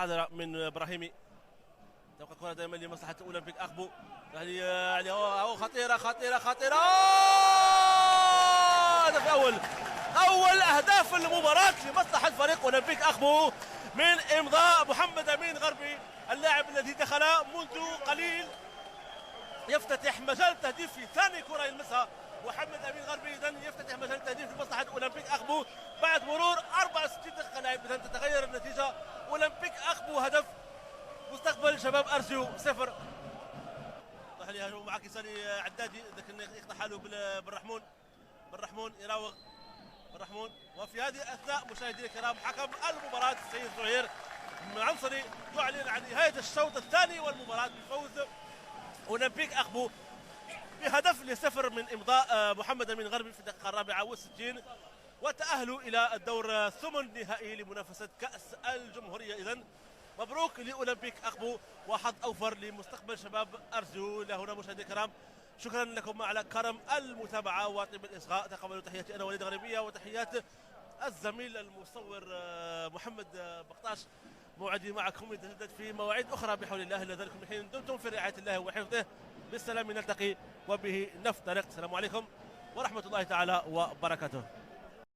حاضرة من ابراهيمي. تبقى كرة دائما لمصلحة اولمبيك اخبو. يعني خطيرة خطيرة خطيرة. هدف اول اهداف المباراة لمصلحة فريق اولمبيك اخبو من امضاء محمد امين غربي، اللاعب الذي دخل منذ قليل يفتتح مجال التهديف في ثاني كرة يلمسها محمد امين غربي. اذا يفتتح مجال التهديف لمصلحة اولمبيك اخبو بعد مرور 64 دقيقة لعب. اذا تتغير النتيجة، اولمبيك اخبو هدف، مستقبل شباب ارسيو 0. معك يسالي عدادي لكن يقطع حاله بالرحمون يراوغ بالرحمون. وفي هذه الاثناء مشاهدينا الكرام حكم المباراة السيد زهير عنصري يعلن عن نهاية الشوط الثاني والمباراة بفوز اولمبيك اخبو بهدف ل0 من امضاء محمد امين غربي في الدقيقة 64 وتأهلوا الى الدور الثمن النهائي لمنافسة كأس الجمهورية. اذا مبروك لاولمبيك اخبو وحظ اوفر لمستقبل شباب ارزو. الى هنا مشاهدينا الكرام شكرا لكم على كرم المتابعه وطيب الاصغاء. تقبلوا تحياتي انا وليد غريبيه وتحيات الزميل المصور محمد بقطاش. موعدي معكم يتجدد في مواعيد اخرى بحول الله. الى ذلك الحين دمتم في رعايه الله وحفظه. بالسلام نلتقي وبه نفترق. السلام عليكم ورحمه الله تعالى وبركاته.